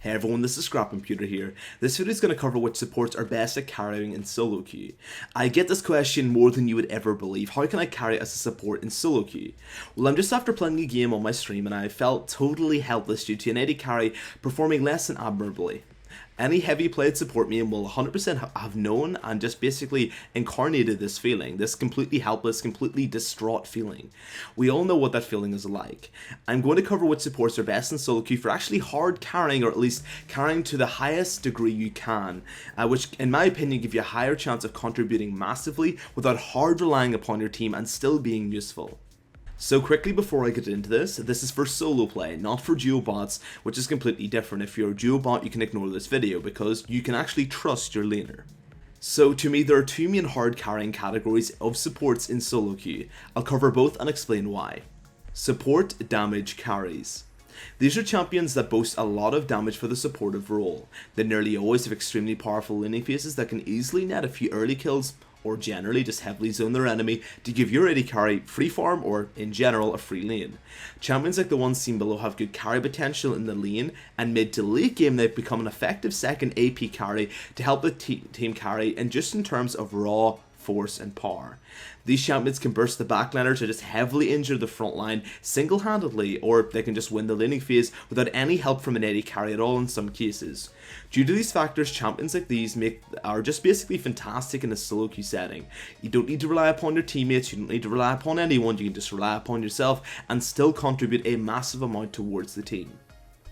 Hey everyone, this is ScrapComputer here. This video is going to cover which supports are best at carrying in SoloQ. I get this question more than you would ever believe. How can I carry as a support in SoloQ? Well, I'm just after playing a game on my stream and I felt totally helpless due to an AD carry performing less than admirably. Any heavy played support main will 100% have known and just basically incarnated this feeling, this completely helpless, completely distraught feeling. We all know what that feeling is like. I'm going to cover which supports are best in SoloQ for actually hard carrying, or at least carrying to the highest degree you can, which in my opinion give you a higher chance of contributing massively without hard relying upon your team and still being useful. So quickly before I get into this is for solo play, not for duo bots, which is completely different. If you're a duo bot, you can ignore this video because you can actually trust your laner. So to me, there are two main hard carrying categories of supports in SoloQ. I'll cover both and explain why. Support, damage, carries. These are champions that boast a lot of damage for the supportive role. They nearly always have extremely powerful laning phases that can easily net a few early kills, or generally just heavily zone their enemy to give your AD carry free farm or, in general, a free lane. Champions like the ones seen below have good carry potential in the lane, and mid to late game they've become an effective second AP carry to help the team carry, and just in terms of raw force and power. These champions can burst the backliner to just heavily injure the front line single-handedly, or they can just win the laning phase without any help from an AD carry at all in some cases. Due to these factors, champions like these are just basically fantastic in a SoloQ setting. You don't need to rely upon your teammates, you don't need to rely upon anyone, you can just rely upon yourself and still contribute a massive amount towards the team.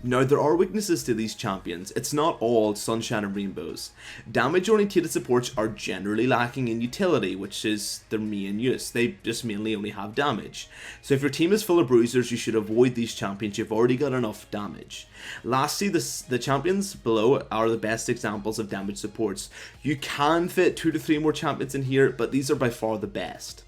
Now, there are weaknesses to these champions. It's not all sunshine and rainbows. Damage-oriented supports are generally lacking in utility, which is their main use. They just mainly only have damage. So if your team is full of bruisers, you should avoid these champions. You've already got enough damage. Lastly, the champions below are the best examples of damage supports. You can fit 2 to 3 more champions in here, but these are by far the best.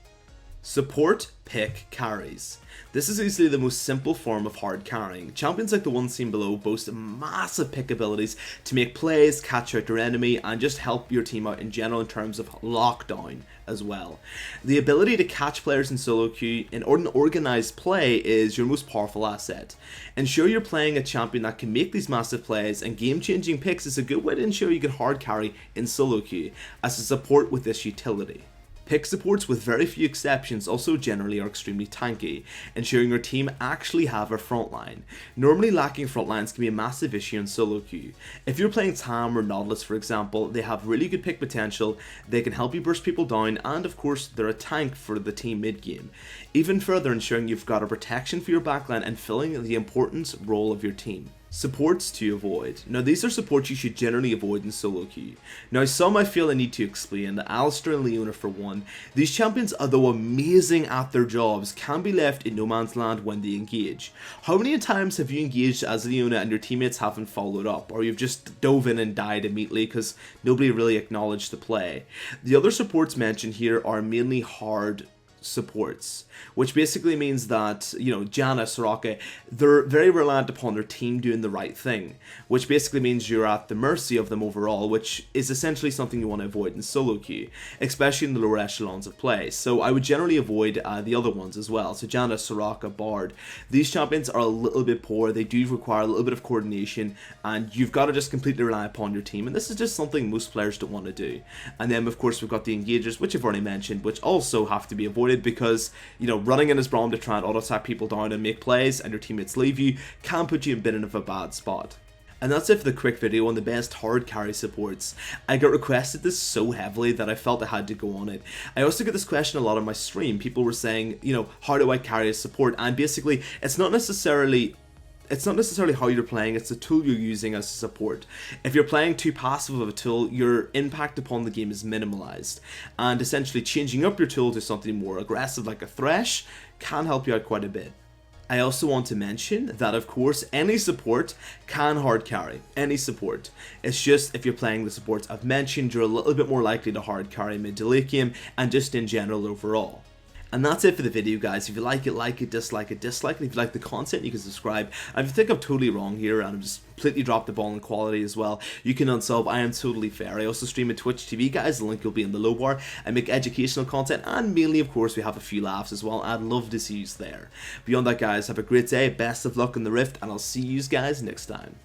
Support, pick, carries. This is easily the most simple form of hard carrying. Champions like the ones seen below boast massive pick abilities to make plays, catch out their enemy, and just help your team out in general in terms of lockdown as well. The ability to catch players in SoloQ in an organized play is your most powerful asset. Ensure you're playing a champion that can make these massive plays, and game-changing picks is a good way to ensure you can hard carry in SoloQ as a support with this utility. Pick supports, with very few exceptions, also generally are extremely tanky, ensuring your team actually have a frontline. Normally lacking frontlines can be a massive issue in SoloQ. If you're playing Tam or Nautilus for example, they have really good pick potential, they can help you burst people down, and of course they're a tank for the team mid game. Even further ensuring you've got a protection for your backline and filling the important role of your team. Supports to avoid. Now these are supports you should generally avoid in SoloQ. Now some I feel I need to explain. Alistair and Leona for one. These champions, although amazing at their jobs, can be left in no man's land when they engage. How many times have you engaged as Leona and your teammates haven't followed up, or you've just dove in and died immediately because nobody really acknowledged the play? The other supports mentioned here are mainly hard supports, which basically means that, you know, Janna, Soraka, they're very reliant upon their team doing the right thing, which basically means you're at the mercy of them overall, which is essentially something you want to avoid in SoloQ, especially in the lower echelons of play. So I would generally avoid the other ones as well. So Janna, Soraka, Bard, these champions are a little bit poor, they do require a little bit of coordination, and you've got to just completely rely upon your team, and this is just something most players don't want to do. And then of course we've got the engagers, which I've already mentioned, which also have to be avoided because, you know, running in as Braum to try and auto-attack people down and make plays and your teammates leave you can put you in a bit of a bad spot. And that's it for the quick video on the best hard carry supports. I got requested this so heavily that I felt I had to go on it. I also get this question a lot on my stream. People were saying, you know, how do I carry a support? And basically, it's not necessarily how you're playing, it's the tool you're using as a support. If you're playing too passive of a tool, your impact upon the game is minimalized, and essentially changing up your tool to something more aggressive like a Thresh can help you out quite a bit. I also want to mention that of course any support can hard carry, any support. It's just if you're playing the supports I've mentioned, you're a little bit more likely to hard carry mid to late game and just in general overall. And that's it for the video, guys. If you like it, dislike it, dislike it. If you like the content, you can subscribe. And if you think I'm totally wrong here and I've just completely dropped the ball in quality as well, you can unsub. I am totally fair. I also stream at Twitch TV, guys. The link will be in the low bar. I make educational content, and mainly, of course, we have a few laughs as well. I'd love to see you there. Beyond that, guys, have a great day. Best of luck in the Rift, and I'll see you guys next time.